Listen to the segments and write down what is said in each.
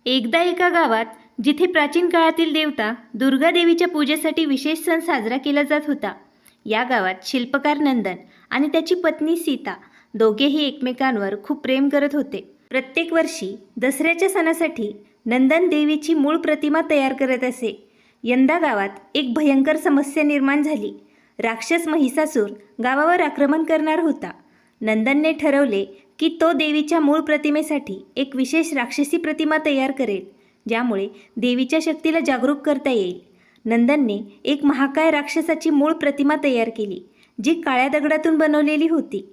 एकदा एका गावात जिथे प्राचीन काळातील देवता दुर्गा देवीच्या पूजेसाठी विशेष सण साजरा केला जात होता. या गावात शिल्पकार नंदन आणि त्याची पत्नी सीता दोघेही एकमेकांवर खूप प्रेम करत होते. प्रत्येक वर्षी दसऱ्याच्या सणासाठी नंदन देवीची मूळ प्रतिमा तयार करत असे. यंदा गावात एक भयंकर समस्या निर्माण झाली. राक्षस महिषासूर गावावर आक्रमण करणार होता. नंदनने ठरवले की तो देवीच्या मूळ प्रतिमेसाठी एक विशेष राक्षसी प्रतिमा तयार करेल, ज्यामुळे देवीच्या शक्तीला जागरूक करता येईल. नंदनने एक महाकाय राक्षसाची मूळ प्रतिमा तयार केली, जी काळ्या दगडातून बनवलेली होती.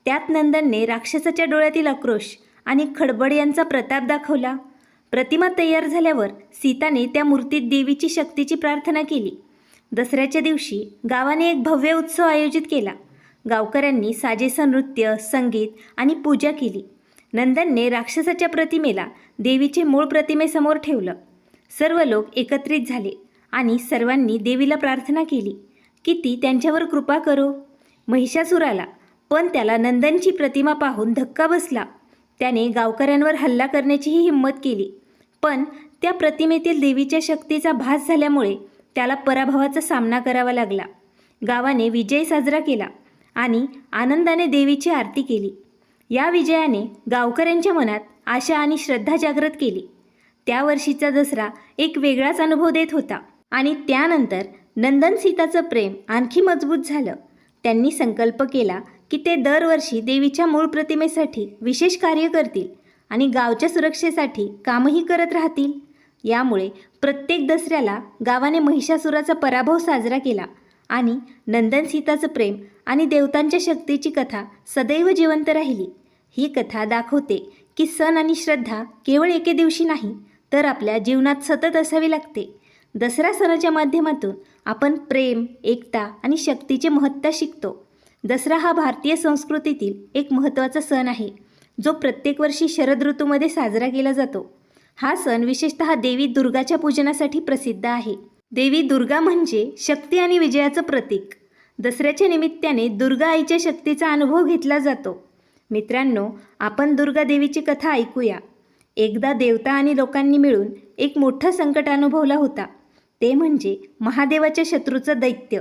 त्यात नंदनने राक्षसाच्या डोळ्यातील आक्रोश आणि खडबड यांचा प्रताप दाखवला. प्रतिमा तयार झाल्यावर सीताने त्या मूर्तीत देवीची शक्तीची प्रार्थना केली. दसऱ्याच्या दिवशी गावाने एक भव्य उत्सव आयोजित केला. गावकऱ्यांनी साजेसं नृत्य, संगीत आणि पूजा केली. नंदनने राक्षसाच्या प्रतिमेला देवीचे मूळ प्रतिमेसमोर ठेवलं. सर्व लोक एकत्रित झाले आणि सर्वांनी देवीला प्रार्थना केली की ती त्यांच्यावर कृपा करो. महिषासुराला पण त्याला नंदनची प्रतिमा पाहून धक्का बसला. त्याने गावकऱ्यांवर हल्ला करण्याचीही हिंमत केली, पण त्या प्रतिमेतील देवीच्या शक्तीचा भास झाल्यामुळे त्याला पराभवाचा सामना करावा लागला. गावाने विजय साजरा केला आणि आनंदाने देवीची आरती केली. या विजयाने गावकऱ्यांच्या मनात आशा आणि श्रद्धा जागृत केली. त्या वर्षीचा दसरा एक वेगळाच अनुभव देत होता आणि त्यानंतर नंदन सीताचं प्रेम आणखी मजबूत झालं. त्यांनी संकल्प केला की ते दरवर्षी देवीच्या मूळ प्रतिमेसाठी विशेष कार्य करतील आणि गावच्या सुरक्षेसाठी कामही करत राहतील. यामुळे प्रत्येक दसऱ्याला गावाने महिषासुराचा पराभव साजरा केला आणि नंदन सीताचं प्रेम आणि देवतांच्या शक्तीची कथा सदैव जिवंत राहिली. ही कथा दाखवते की सण आणि श्रद्धा केवळ एके दिवशी नाही, तर आपल्या जीवनात सतत असावी लागते. दसरा सणाच्या माध्यमातून आपण प्रेम, एकता आणि शक्तीचे महत्त्व शिकतो. दसरा हा भारतीय संस्कृतीतील एक महत्त्वाचा सण आहे, जो प्रत्येक वर्षी शरद ऋतूमध्ये साजरा केला जातो. हा सण विशेषतः देवी दुर्गाच्या पूजनासाठी प्रसिद्ध आहे. देवी दुर्गा म्हणजे शक्ती आणि विजयाचं प्रतीक. दसऱ्याच्या निमित्ताने दुर्गा आईच्या शक्तीचा अनुभव घेतला जातो. मित्रांनो, आपण दुर्गा देवीची कथा ऐकूया. एकदा देवता आणि लोकांनी मिळून एक मोठं संकट अनुभवला होता. ते म्हणजे महादेवाच्या शत्रूचं दैत्य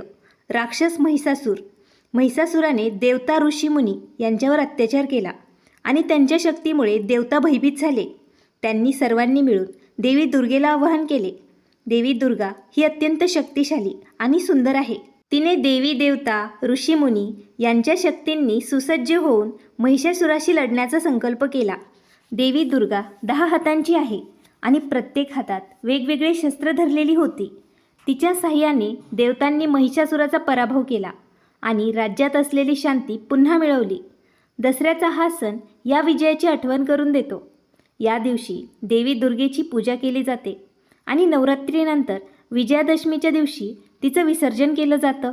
राक्षस महिषासूर. महिषासुराने देवता, ऋषीमुनी यांच्यावर अत्याचार केला आणि त्यांच्या शक्तीमुळे देवता भयभीत झाले. त्यांनी सर्वांनी मिळून देवी दुर्गेला आवाहन केले. देवी दुर्गा ही अत्यंत शक्तिशाली आणि सुंदर आहे. तिने देवी देवता, ऋषीमुनी यांच्या शक्तींनी सुसज्ज होऊन महिषासुराशी लढण्याचा संकल्प केला. देवी दुर्गा 10 हातांची आहे आणि प्रत्येक हातात वेगवेगळे शस्त्र धरलेली होती. तिच्या साह्याने देवतांनी महिषासुराचा पराभव केला आणि राज्यात असलेली शांती पुन्हा मिळवली. दसऱ्याचा हा सण या विजयाची आठवण करून देतो. या दिवशी देवी दुर्गेची पूजा केली जाते आणि नवरात्रीनंतर विजयादशमीच्या दिवशी तिचं विसर्जन केलं जातं.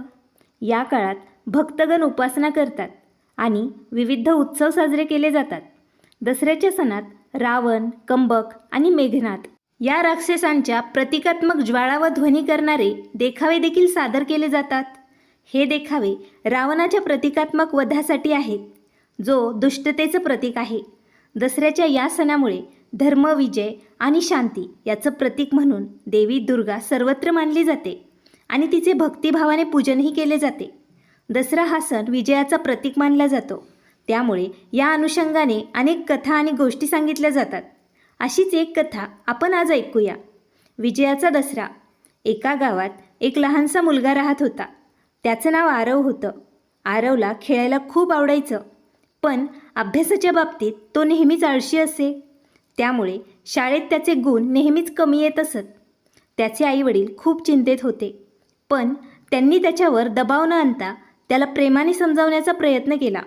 या काळात भक्तगण उपासना करतात आणि विविध उत्सव साजरे केले जातात. दसऱ्याच्या सणात रावण, कंबक आणि मेघनाद या राक्षसांच्या प्रतिकात्मक ज्वाळा व ध्वनी करणारे देखावे देखील सादर केले जातात. हे देखावे रावणाच्या प्रतिकात्मक वधासाठी आहेत, जो दुष्टतेचं प्रतीक आहे. दसऱ्याच्या या सणामुळे धर्म, विजय आणि शांती याचं प्रतीक म्हणून देवी दुर्गा सर्वत्र मानली जाते आणि तिचे भक्तिभावाने पूजनही केले जाते. दसरा हा सण विजयाचा प्रतीक मानला जातो. त्यामुळे या अनुषंगाने अनेक कथा आणि गोष्टी सांगितल्या जातात. अशीच एक कथा आपण आज ऐकूया. विजयाचा दसरा. एका गावात एक लहानसा मुलगा राहत होता. त्याचं नाव आरव होतं. आरवला खेळायला खूप आवडायचं, पण अभ्यासाच्या बाबतीत तो नेहमीच आळशी असे. त्यामुळे शाळेत त्याचे गुण नेहमीच कमी येत असत. त्याचे आईवडील खूप चिंतेत होते, पण त्यांनी त्याच्यावर दबाव न आणता त्याला प्रेमाने समजावण्याचा प्रयत्न केला.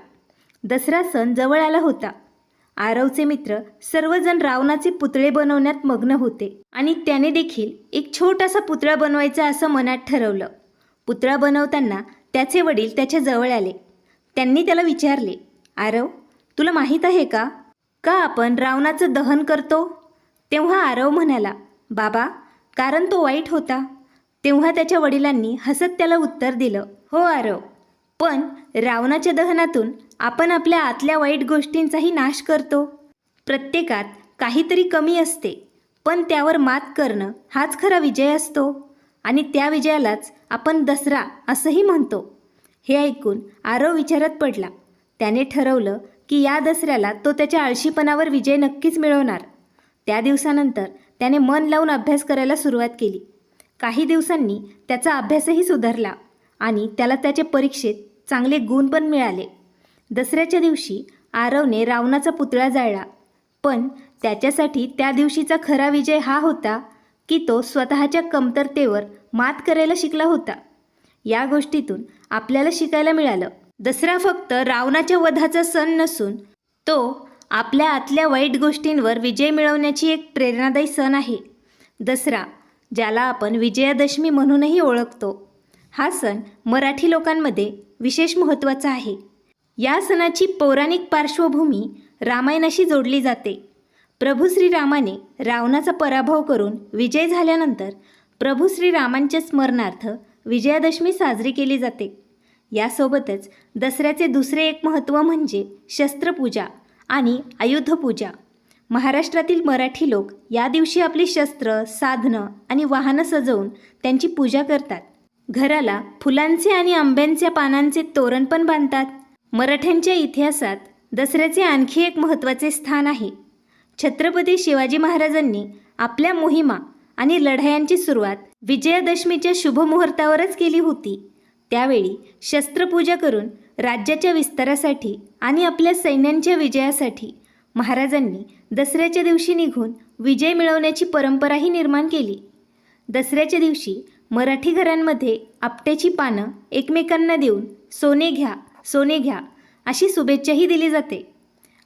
दसरा सण जवळ आला होता. आरवचे मित्र सर्वजण रावणाचे पुतळे बनवण्यात मग्न होते आणि त्याने देखील एक छोटासा पुतळा बनवायचा असं मनात ठरवलं. पुतळा बनवताना त्याचे वडील त्याच्या जवळ आले. त्यांनी त्याला विचारले, आरव, तुला माहीत आहे का आपण रावणाचं दहन करतो? तेव्हा आरव म्हणाला, बाबा, कारण तो वाईट होता. तेव्हा त्याच्या वडिलांनी हसत त्याला उत्तर दिलं, हो आरव, पण रावणाच्या दहनातून आपण आपल्या आतल्या वाईट गोष्टींचाही नाश करतो. प्रत्येकात काहीतरी कमी असते, पण त्यावर मात करणं हाच खरा विजय असतो आणि त्या विजयालाच आपण दसरा असंही म्हणतो. हे ऐकून आरव विचारात पडला. त्याने ठरवलं की या दसऱ्याला तो त्याच्या आळशीपणावर विजय नक्कीच मिळवणार. त्या दिवसानंतर त्याने मन लावून अभ्यास करायला सुरुवात केली. काही दिवसांनी त्याचा अभ्यासही सुधारला आणि त्याला त्याच्या परीक्षेत चांगले गुण पण मिळाले. दसऱ्याच्या दिवशी आरवने रावणाचा पुतळा जाळला. पण त्याच्यासाठी त्या दिवशीचा खरा विजय हा होता की तो स्वतःच्या कमतरतेवर मात करायला शिकला होता. या गोष्टीतून आपल्याला शिकायला मिळालं, दसरा फक्त रावणाच्या वधाचा सण नसून तो आपल्या आतल्या वाईट गोष्टींवर विजय मिळवण्याची एक प्रेरणादायी सण आहे. दसरा, ज्याला आपण विजयादशमी म्हणूनही ओळखतो, हा सण मराठी लोकांमध्ये विशेष महत्त्वाचा आहे. या सणाची पौराणिक पार्श्वभूमी रामायणाशी जोडली जाते. प्रभू श्रीरामाने रावणाचा पराभव करून विजय झाल्यानंतर प्रभू श्रीरामांच्या स्मरणार्थ विजयादशमी साजरी केली जाते. यासोबतच दसऱ्याचे दुसरे एक महत्त्व म्हणजे शस्त्रपूजा आणि आयुधपूजा. महाराष्ट्रातील मराठी लोक या दिवशी आपली शस्त्र, साधनं आणि वाहनं सजवून त्यांची पूजा करतात. घराला फुलांचे आणि आंब्यांच्या पानांचे तोरण पण बांधतात. मराठ्यांच्या इतिहासात दसऱ्याचे आणखी एक महत्त्वाचे स्थान आहे. छत्रपती शिवाजी महाराजांनी आपल्या मोहिमा आणि लढायांची सुरुवात विजयादशमीच्या शुभमुहूर्तावरच केली होती. त्यावेळी शस्त्रपूजा करून राज्याच्या विस्तारासाठी आणि आपल्या सैन्यांच्या विजयासाठी महाराजांनी दसऱ्याच्या दिवशी निघून विजय मिळवण्याची परंपराही निर्माण केली. दसऱ्याच्या दिवशी मराठी घरांमध्ये आपट्याची पानं एकमेकांना देऊन सोने घ्या, सोने घ्या अशी शुभेच्छाही दिली जाते.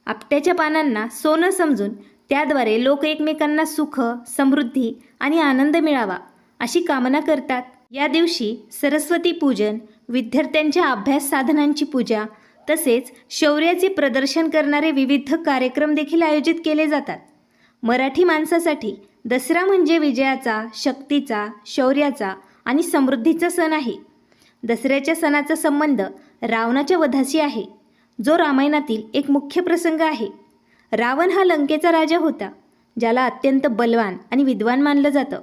आपट्याच्या पानांना सोनं समजून त्याद्वारे लोक एकमेकांना सुख, समृद्धी आणि आनंद मिळावा अशी कामना करतात. या दिवशी सरस्वती पूजन, विद्यार्थ्यांच्या अभ्यास साधनांची पूजा तसेच शौर्याचे प्रदर्शन करणारे विविध कार्यक्रम देखील आयोजित केले जातात. मराठी माणसासाठी दसरा म्हणजे विजयाचा, शक्तीचा, शौर्याचा आणि समृद्धीचा सण आहे. दसऱ्याच्या सणाचा संबंध रावणाच्या वधाशी आहे, जो रामायणातील एक मुख्य प्रसंग आहे. रावण हा लंकेचा राजा होता, ज्याला अत्यंत बलवान आणि विद्वान मानलं जातं.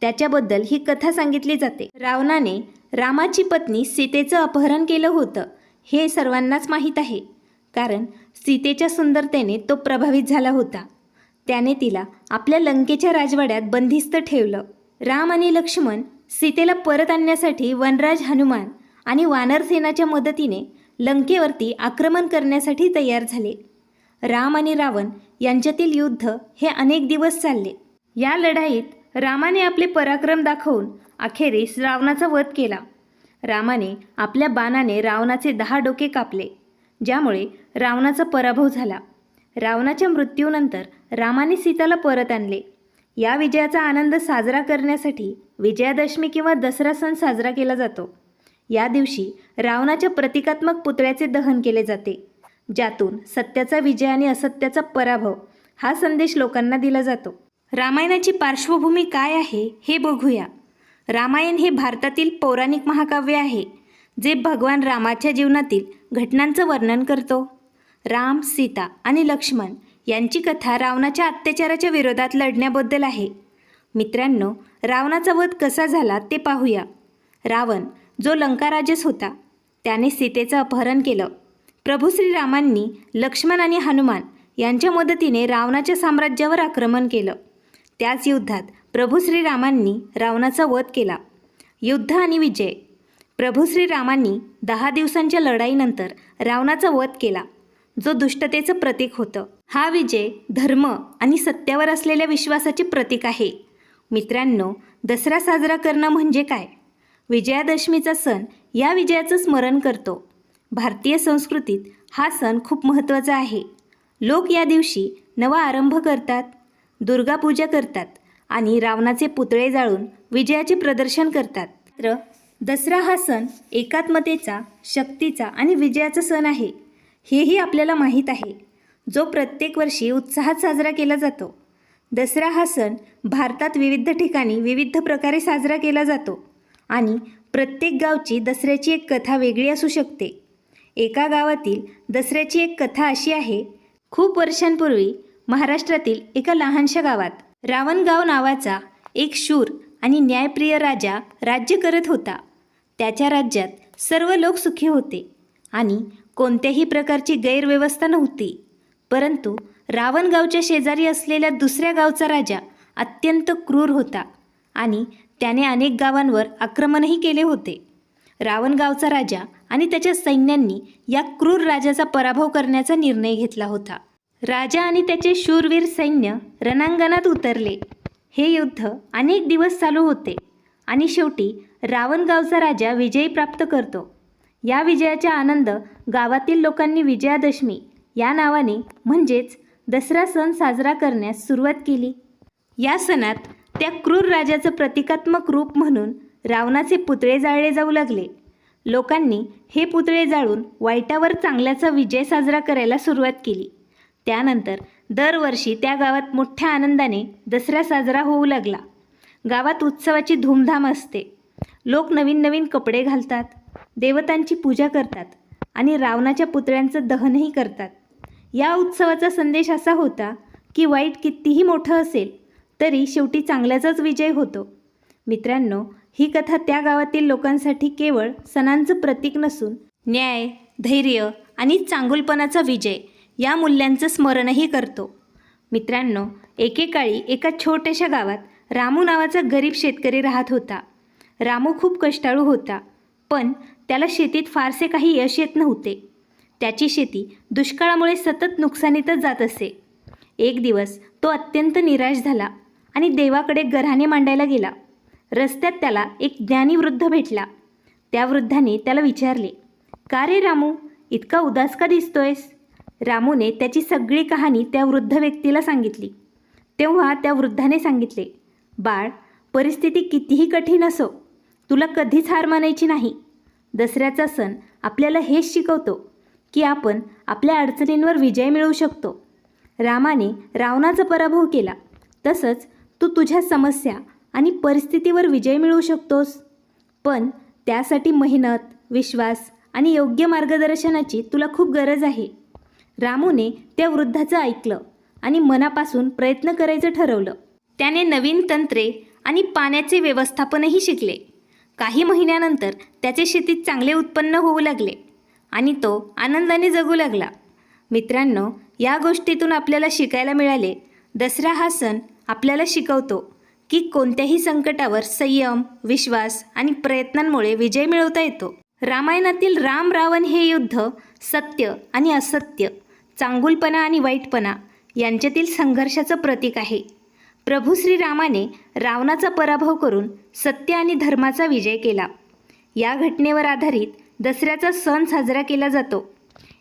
त्याच्याबद्दल ही कथा सांगितली जाते. रावणाने रामाची पत्नी सीतेचं अपहरण केलं होतं हे सर्वांनाच माहीत आहे, कारण सीतेच्या सुंदरतेने तो प्रभावित झाला होता. त्याने तिला आपल्या लंकेच्या राजवाड्यात बंदिस्त ठेवलं. राम आणि लक्ष्मण सीतेला परत आणण्यासाठी वनराज हनुमान आणि वानरसेनाच्या मदतीने लंकेवरती आक्रमण करण्यासाठी तयार झाले. राम आणि रावण यांच्यातील युद्ध हे अनेक दिवस चालले. या लढाईत रामाने आपले पराक्रम दाखवून अखेरीस रावणाचा वध केला. रामाने आपल्या बाणाने रावणाचे 10 डोके कापले, ज्यामुळे रावणाचा पराभव झाला. रावणाच्या मृत्यूनंतर रामाने सीताला परत आणले. या विजयाचा आनंद साजरा करण्यासाठी विजयादशमी किंवा दसरा सण साजरा केला जातो. या दिवशी रावणाच्या प्रतिकात्मक पुतळ्याचे दहन केले जाते, ज्यातून सत्याचा विजय आणि असत्याचा पराभव हा संदेश लोकांना दिला जातो. रामायणाची पार्श्वभूमी काय आहे हे बघूया. रामायण हे भारतातील पौराणिक महाकाव्य आहे, जे भगवान रामाच्या जीवनातील घटनांचं वर्णन करतो. राम, सीता आणि लक्ष्मण यांची कथा रावणाच्या अत्याचाराच्या विरोधात लढण्याबद्दल आहे. मित्रांनो, रावणाचा वध कसा झाला ते पाहूया. रावण, जो लंकाराजस होता, त्याने सीतेचं अपहरण केलं. प्रभू श्रीरामांनी लक्ष्मण आणि हनुमान यांच्या मदतीने रावणाच्या साम्राज्यावर आक्रमण केलं. त्याच युद्धात प्रभू श्रीरामांनी रावणाचा वध केला. युद्ध आणि विजय. प्रभू श्रीरामांनी 10 दिवसांच्या लढाईनंतर रावणाचा वध केला, जो दुष्टतेचं प्रतीक होतं. हा विजय धर्म आणि सत्यावर असलेल्या विश्वासाचे प्रतीक आहे. मित्रांनो, दसरा साजरा करणं म्हणजे काय? विजयादशमीचा सण या विजयाचं स्मरण करतो. भारतीय संस्कृतीत हा सण खूप महत्त्वाचा आहे. लोक या दिवशी नवा आरंभ करतात, दुर्गापूजा करतात आणि रावणाचे पुतळे जाळून विजयाचे प्रदर्शन करतात. तर दसरा हा सण एकात्मतेचा, शक्तीचा आणि विजयाचा सण आहे, हेही आपल्याला माहीत आहे, जो प्रत्येक वर्षी उत्साहात साजरा केला जातो. दसरा हा सण भारतात विविध ठिकाणी विविध प्रकारे साजरा केला जातो आणि प्रत्येक गावची दसऱ्याची एक कथा वेगळी असू शकते. एका गावातील दसऱ्याची एक कथा अशी आहे. खूप वर्षांपूर्वी महाराष्ट्रातील एका लहानशा गावात रावणगाव नावाचा एक शूर आणि न्यायप्रिय राजा राज्य करत होता. त्याच्या राज्यात सर्व लोक सुखी होते आणि कोणत्याही प्रकारची गैरव्यवस्था नव्हती. परंतु रावणगावच्या शेजारी असलेल्या दुसऱ्या गावचा राजा अत्यंत क्रूर होता आणि त्याने अनेक गावांवर आक्रमणही केले होते. रावणगावचा राजा आणि त्याच्या सैन्यांनी या क्रूर राजाचा पराभव करण्याचा निर्णय घेतला होता. राजा आणि त्याचे शूरवीर सैन्य रणांगणात उतरले. हे युद्ध अनेक दिवस चालू होते आणि शेवटी रावणगावचा राजा विजय प्राप्त करतो. या विजयाचा आनंद गावातील लोकांनी विजयादशमी या नावाने म्हणजेच दसरा सण साजरा करण्यास सुरुवात केली. या सणात त्या क्रूर राजाचं प्रतिकात्मक रूप म्हणून रावणाचे पुतळे जाळले जाऊ लागले. लोकांनी हे पुतळे जाळून वाईटावर चांगल्याचा विजय साजरा करायला सुरुवात केली. त्यानंतर दरवर्षी त्या गावात मोठ्या आनंदाने दसरा साजरा होऊ लागला. गावात उत्सवाची धूमधाम असते. लोक नवीन नवीन कपडे घालतात, देवतांची पूजा करतात आणि रावणाच्या पुतळ्यांचं दहनही करतात. या उत्सवाचा संदेश असा होता की वाईट कितीही मोठं असेल तरी शेवटी चांगल्याचाच विजय होतो. मित्रांनो, ही कथा त्या गावातील लोकांसाठी केवळ सणांचं प्रतीक नसून न्याय, धैर्य आणि चांगुलपणाचा विजय या मूल्यांचं स्मरणही करतो. मित्रांनो, एकेकाळी एका छोट्याशा गावात रामू नावाचा गरीब शेतकरी राहत होता. रामू खूप कष्टाळू होता, पण त्याला शेतीत फारसे काही यश येत नव्हते. त्याची शेती दुष्काळामुळे सतत नुकसानीतच जात असे. एक दिवस तो अत्यंत निराश झाला आणि देवाकडे गऱ्हाणे मांडायला गेला. रस्त्यात त्याला एक ज्ञानी वृद्ध भेटला. त्या वृद्धाने त्याला विचारले, "का रे रामू, इतका उदास का दिसतोयस?" रामूने त्याची सगळी कहाणी त्या वृद्ध व्यक्तीला सांगितली. तेव्हा त्या वृद्धाने सांगितले, "बाळ, परिस्थिती कितीही कठीण असो, तुला कधीच हार मानायची नाही. दसऱ्याचा सण आपल्याला हेच शिकवतो की आपण आपल्या अडचणींवर विजय मिळवू शकतो. रामाने रावणाचा पराभव केला, तसंच तू तुझ्या समस्या आणि परिस्थितीवर विजय मिळवू शकतोस. पण त्यासाठी मेहनत, विश्वास आणि योग्य मार्गदर्शनाची तुला खूप गरज आहे." रामूने त्या वृद्धाचं ऐकलं आणि मनापासून प्रयत्न करायचं ठरवलं. त्याने नवीन तंत्रे आणि पाण्याचे व्यवस्थापनही शिकले. काही महिन्यानंतर त्याचे शेतीत चांगले उत्पन्न होऊ लागले आणि तो आनंदाने जगू लागला. मित्रांनो, या गोष्टीतून आपल्याला शिकायला मिळाले, दसरा हा सण आपल्याला शिकवतो की कोणत्याही संकटावर संयम, विश्वास आणि प्रयत्नांमुळे विजय मिळवता येतो. रामायणातील राम रावण हे युद्ध सत्य आणि असत्य, चांगुलपणा आणि वाईटपणा यांच्यातील संघर्षाचं प्रतीक आहे. प्रभू श्रीरामाने रावणाचा पराभव करून सत्य आणि धर्माचा विजय केला. या घटनेवर आधारित दसऱ्याचा सण साजरा केला जातो.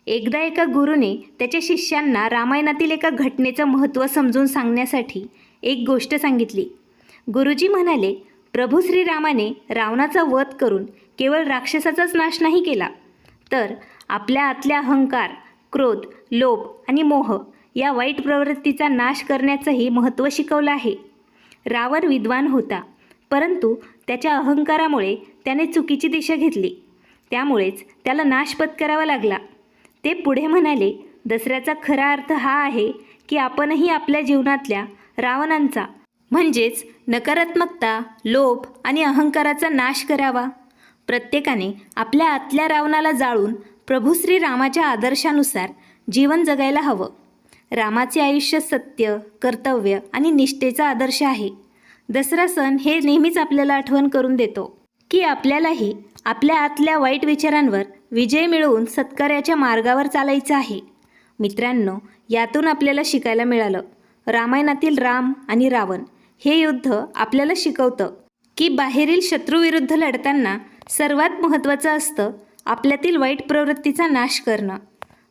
एकदा एका गुरुने त्याच्या शिष्यांना रामायणातील एका घटनेचं महत्त्व समजून सांगण्यासाठी एक गोष्ट सांगितली. गुरुजी म्हणाले, प्रभू श्रीरामाने रावणाचा वध करून केवळ राक्षसाचाच नाश नाही केला, तर आपल्या आतल्या अहंकार, क्रोध, लोभ आणि मोह या वाईट प्रवृत्तीचा नाश करण्याचंही महत्त्व शिकवलं आहे. रावण विद्वान होता, परंतु त्याच्या अहंकारामुळे त्याने चुकीची दिशा घेतली. त्यामुळेच त्याला नाश पत्करावा लागला. ते पुढे म्हणाले, दसऱ्याचा खरा अर्थ हा आहे की आपणही आपल्या जीवनातल्या रावणांचा म्हणजेच नकारात्मकता, लोभ आणि अहंकाराचा नाश करावा. प्रत्येकाने आपल्या आतल्या रावणाला जाळून प्रभू श्रीरामाच्या आदर्शानुसार जीवन जगायला हवं. रामाचे आयुष्य सत्य, कर्तव्य आणि निष्ठेचा आदर्श आहे. दसरा सण हे नेहमीच आपल्याला आठवण करून देतो की आपल्यालाही आपल्या आतल्या वाईट विचारांवर विजय मिळवून सत्कार्याच्या मार्गावर चालायचं आहे. मित्रांनो, यातून आपल्याला शिकायला मिळालं, रामायणातील राम आणि रावण हे युद्ध आपल्याला शिकवतं की बाहेरील शत्रूविरुद्ध लढताना सर्वात महत्त्वाचं असतं आपल्यातील वाईट प्रवृत्तीचा नाश करणं.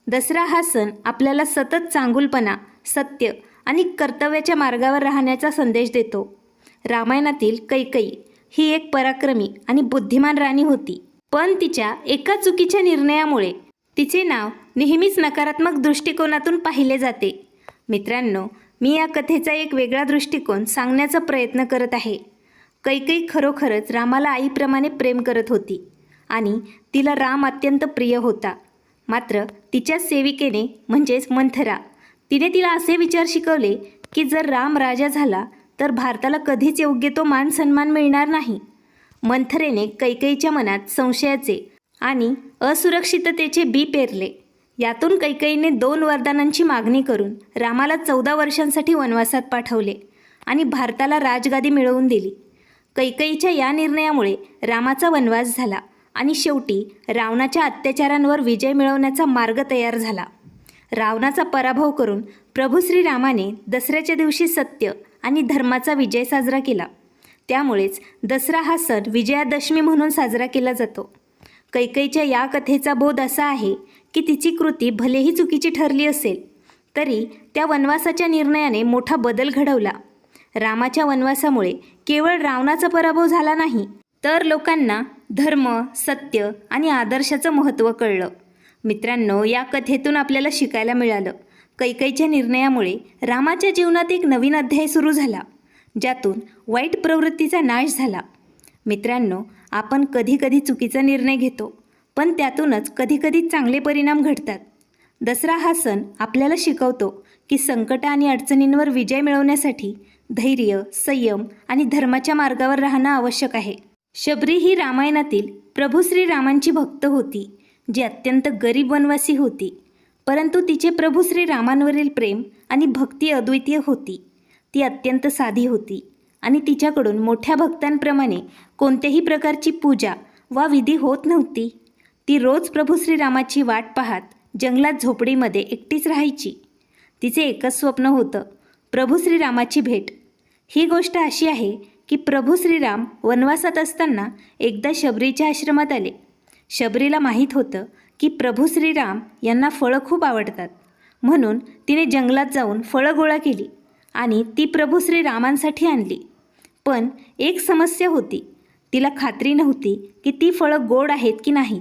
दसरा हा सण आपल्याला सतत चांगुलपणा, सत्य आणि कर्तव्याच्या मार्गावर राहण्याचा संदेश देतो. रामायणातील कैकेयी ही एक पराक्रमी आणि बुद्धिमान राणी होती, पण तिच्या एका चुकीच्या निर्णयामुळे तिचे नाव नेहमीच नकारात्मक दृष्टिकोनातून पाहिले जाते. मित्रांनो, मी या कथेचा एक वेगळा दृष्टिकोन सांगण्याचा प्रयत्न करत आहे. कैकेयी खरोखरच रामाला आईप्रमाणे प्रेम करत होती आणि तिला राम अत्यंत प्रिय होता. मात्र तिच्या सेविकेने म्हणजेच मंथरा तिने तिला असे विचार शिकवले की जर राम राजा झाला तर भारताला कधीच योग्य तो मान सन्मान मिळणार नाही. मंथरेने कैकेयीच्या मनात संशयाचे आणि असुरक्षिततेचे बी पेरले. यातून कैकेयीने 2 वरदानांची मागणी करून रामाला 14 वर्षांसाठी वनवासात पाठवले आणि भारताला राजगादी मिळवून दिली. कैकेयीच्या या निर्णयामुळे रामाचा वनवास झाला आणि शेवटी रावणाच्या अत्याचारांवर विजय मिळवण्याचा मार्ग तयार झाला. रावणाचा पराभव करून प्रभू श्रीरामाने दसऱ्याच्या दिवशी सत्य आणि धर्माचा विजय साजरा केला. त्यामुळेच दसरा हा सण विजयादशमी म्हणून साजरा केला जातो. कैकेयीच्या या कथेचा बोध असा आहे की तिची कृती भलेही चुकीची ठरली असेल तरी त्या वनवासाच्या निर्णयाने मोठा बदल घडवला. रामाच्या वनवासामुळे केवळ रावणाचा पराभव झाला नाही, तर लोकांना धर्म, सत्य आणि आदर्शाचं महत्त्व कळलं. मित्रांनो, या कथेतून आपल्याला शिकायला मिळालं, कैकेयीच्या निर्णयामुळे रामाच्या जीवनात एक नवीन अध्याय सुरू झाला, ज्यातून वाईट प्रवृत्तीचा नाश झाला. मित्रांनो, आपण कधीकधी चुकीचा निर्णय घेतो, पण त्यातूनच कधीकधी चांगले परिणाम घडतात. दसरा हा सण आपल्याला शिकवतो की संकट आणि अडचणींवर विजय मिळवण्यासाठी धैर्य, संयम आणि धर्माच्या मार्गावर राहणं आवश्यक आहे. शबरी ही रामायणातील प्रभू श्रीरामांची भक्त होती, जी अत्यंत गरीब वनवासी होती, परंतु तिचे प्रभू श्रीरामांवरील प्रेम आणि भक्ती अद्वितीय होती. ती अत्यंत साधी होती आणि तिच्याकडून मोठ्या भक्तांप्रमाणे कोणत्याही प्रकारची पूजा वा विधी होत नव्हती. ती रोज प्रभू श्रीरामाची वाट पाहत जंगलात झोपडीमध्ये एकटीच राहायची. तिचे एकच स्वप्न होतं, प्रभू श्रीरामाची भेट. ही गोष्ट अशी आहे की प्रभू श्रीराम वनवासात असताना एकदा शबरीच्या आश्रमात आले. शबरीला माहीत होतं की प्रभू श्रीराम यांना फळं खूप आवडतात, म्हणून तिने जंगलात जाऊन फळं गोळा केली आणि ती प्रभू श्रीरामांसाठी आणली. पण एक समस्या होती, तिला खात्री नव्हती की ती फळं गोड आहेत की नाही.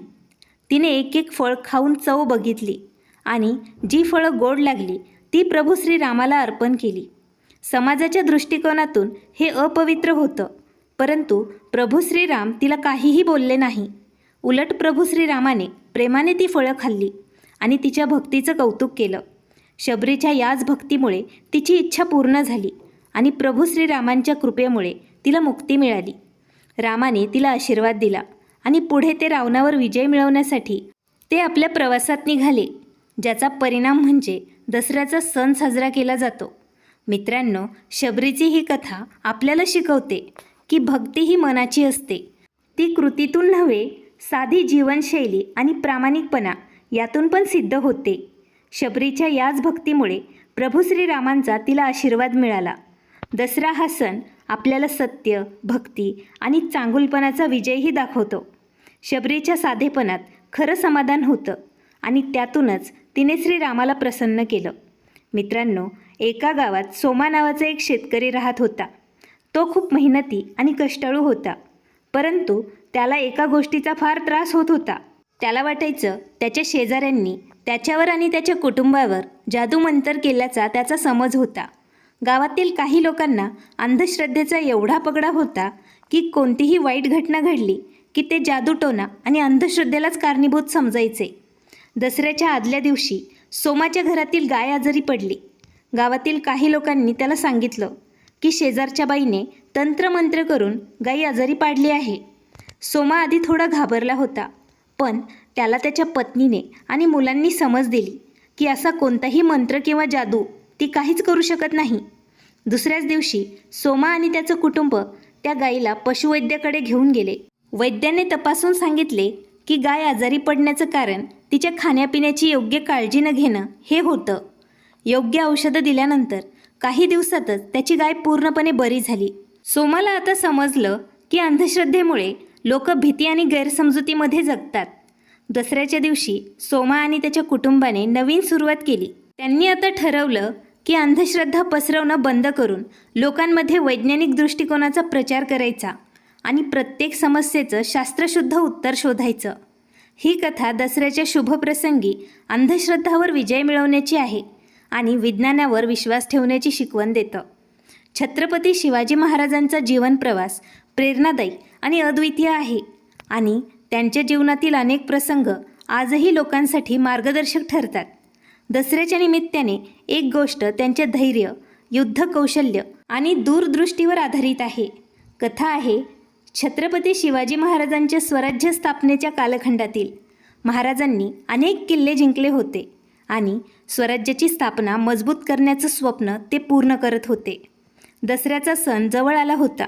तिने एक एक फळ खाऊन चव बघितली आणि जी फळं गोड लागली ती प्रभू श्रीरामाला अर्पण केली. समाजाच्या दृष्टिकोनातून हे अपवित्र होतं, परंतु प्रभू श्रीराम तिला काहीही बोलले नाही. उलट प्रभू श्रीरामाने प्रेमाने ती फळं खाल्ली आणि तिच्या भक्तीचं कौतुक केलं. शबरीच्या याच भक्तीमुळे तिची इच्छा पूर्ण झाली आणि प्रभू श्रीरामांच्या कृपेमुळे तिला मुक्ती मिळाली. रामाने तिला आशीर्वाद दिला आणि पुढे ते रावणावर विजय मिळवण्यासाठी ते आपल्या प्रवासात निघाले, ज्याचा परिणाम म्हणजे दसऱ्याचा सण साजरा केला जातो. मित्रांनो, शबरीची ही कथा आपल्याला शिकवते की भक्ती ही मनाची असते. ती कृतीतून नव्हे, साधी जीवनशैली आणि प्रामाणिकपणा यातून पण सिद्ध होते. शबरीच्या याच भक्तीमुळे प्रभू श्रीरामांचा तिला आशीर्वाद मिळाला. दसरा हा सण आपल्याला सत्य, भक्ती आणि चांगुलपणाचा विजयही दाखवतो. शबरीच्या साधेपणात खरं समाधान होतं आणि त्यातूनच तिने श्रीरामाला प्रसन्न केलं. मित्रांनो, एका गावात सोमा नावाचा एक शेतकरी राहत होता. तो खूप मेहनती आणि कष्टाळू होता, परंतु त्याला एका गोष्टीचा फार त्रास होत होता. त्याला वाटायचं त्याच्या शेजाऱ्यांनी त्याच्यावर आणि त्याच्या कुटुंबावर जादूमंतर केल्याचा त्याचा समज होता. गावातील काही लोकांना अंधश्रद्धेचा एवढा पगडा होता की कोणतीही वाईट घटना घडली की ते जादूटोणा आणि अंधश्रद्धेलाच कारणीभूत समजायचे. दसऱ्याच्या आदल्या दिवशी सोमाच्या घरातील गाय आजारी पडली. गावातील काही लोकांनी त्याला सांगितलं की शेजारच्या बाईने तंत्रमंत्र करून गाई आजारी पाडली आहे. सोमा आधी थोडा घाबरला होता, पण त्याला त्याच्या पत्नीने आणि मुलांनी समज दिली की असा कोणताही मंत्र किंवा जादू ती काहीच करू शकत नाही. दुसऱ्याच दिवशी सोमा आणि त्याचं कुटुंब त्या गाईला पशुवैद्याकडे घेऊन गेले. वैद्याने तपासून सांगितले की गाय आजारी पडण्याचं कारण तिच्या खाण्यापिण्याची योग्य काळजी न घेणं हे होतं. योग्य औषधं दिल्यानंतर काही दिवसातच त्याची गाय पूर्णपणे बरी झाली. सोमाला आता समजलं की अंधश्रद्धेमुळे लोक भीती आणि गैरसमजुतीमध्ये जगतात. दसऱ्याच्या दिवशी सोमा आणि त्याच्या कुटुंबाने नवीन सुरुवात केली. त्यांनी आता ठरवलं की अंधश्रद्धा पसरवणं बंद करून लोकांमध्ये वैज्ञानिक दृष्टिकोनाचा प्रचार करायचा आणि प्रत्येक समस्येचं शास्त्रशुद्ध उत्तर शोधायचं. ही कथा दसऱ्याच्या शुभप्रसंगी अंधश्रद्धावर विजय मिळवण्याची आहे आणि विज्ञानावर विश्वास ठेवण्याची शिकवण देतं. छत्रपती शिवाजी महाराजांचा जीवन प्रवास प्रेरणादायी आणि अद्वितीय आहे आणि त्यांच्या जीवनातील अनेक प्रसंग आजही लोकांसाठी मार्गदर्शक ठरतात. दसऱ्याच्या निमित्ताने एक गोष्ट त्यांचे धैर्य, युद्ध कौशल्य आणि दूरदृष्टीवर आधारित आहे. कथा आहे छत्रपती शिवाजी महाराजांच्या स्वराज्य स्थापनेच्या कालखंडातील. महाराजांनी अनेक किल्ले जिंकले होते आणि स्वराज्याची स्थापना मजबूत करण्याचं स्वप्न ते पूर्ण करत होते. दसऱ्याचा सण जवळ आला होता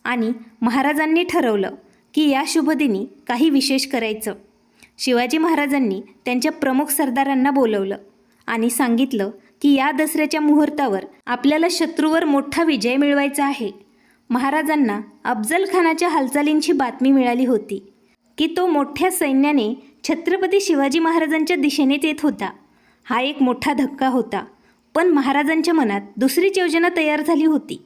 आणि महाराजांनी ठरवलं की या शुभदिनी काही विशेष करायचं. शिवाजी महाराजांनी त्यांच्या प्रमुख सरदारांना बोलवलं आणि सांगितलं की या दसऱ्याच्या मुहूर्तावर आपल्याला शत्रूवर मोठा विजय मिळवायचा आहे. महाराजांना अफजल खानाच्या हालचालींची बातमी मिळाली होती की तो मोठ्या सैन्याने छत्रपती शिवाजी महाराजांच्या दिशेने येत होता. हा एक मोठा धक्का होता, पण महाराजांच्या मनात दुसरीच योजना तयार झाली होती.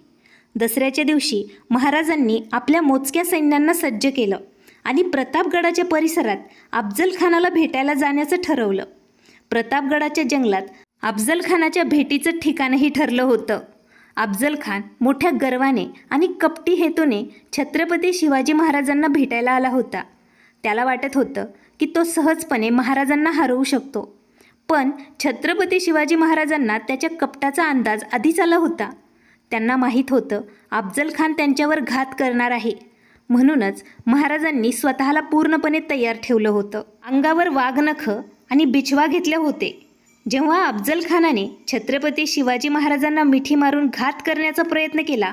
दसऱ्याच्या दिवशी महाराजांनी आपल्या मोजक्या सैन्यांना सज्ज केलं आणि प्रतापगडाच्या परिसरात अफजल खानाला भेटायला जाण्याचं ठरवलं. प्रतापगडाच्या जंगलात अफजल खानाच्या भेटीचं ठिकाणही ठरलं होतं. अफजल खान मोठ्या गर्वाने आणि कपटी हेतूने छत्रपती शिवाजी महाराजांना भेटायला आला होता. त्याला वाटत होतं की तो सहजपणे महाराजांना हरवू शकतो, पण छत्रपती शिवाजी महाराजांना त्याच्या कपटाचा अंदाज आधीच आला होता. त्यांना माहीत होतं अफजल खान त्यांच्यावर घात करणार आहे, म्हणूनच महाराजांनी स्वतःला पूर्णपणे तयार ठेवलं होतं. अंगावर वाघनखं आणि बिछवा घेतले होते. जेव्हा अफजल खानाने छत्रपती शिवाजी महाराजांना मिठी मारून घात करण्याचा प्रयत्न केला,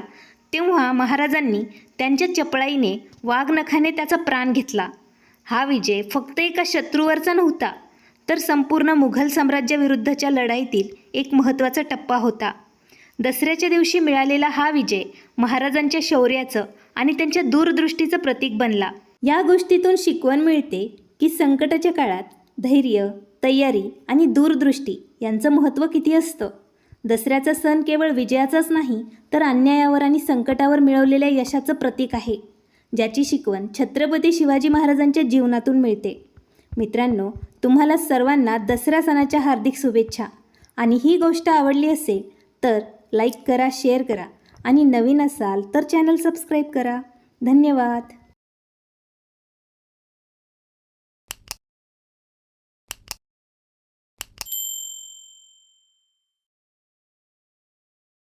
तेव्हा महाराजांनी त्यांच्या चपळाईने वाघनखाने त्याचा प्राण घेतला. हा विजय फक्त एका शत्रूवरचा नव्हता, तर संपूर्ण मुघल साम्राज्याविरुद्धच्या लढाईतील एक महत्त्वाचा टप्पा होता. दसऱ्याच्या दिवशी मिळालेला हा विजय महाराजांच्या शौर्याचं आणि त्यांच्या दूरदृष्टीचं प्रतीक बनला. या गोष्टीतून शिकवण मिळते की संकटाच्या काळात धैर्य, तयारी आणि दूरदृष्टी यांचं महत्त्व किती असतं. दसऱ्याचा सण केवळ विजयाचाच नाही, तर अन्यायावर आणि संकटावर मिळवलेल्या यशाचं प्रतीक आहे, ज्याची शिकवण छत्रपती शिवाजी महाराजांच्या जीवनातून मिळते. मित्रांनो, तुम्हाला सर्वांना दसरा सणाच्या हार्दिक शुभेच्छा. आणि ही गोष्ट आवडली असेल तर लाईक करा, शेअर करा आणि नवीन असाल तर चॅनल सबस्क्राईब करा. धन्यवाद.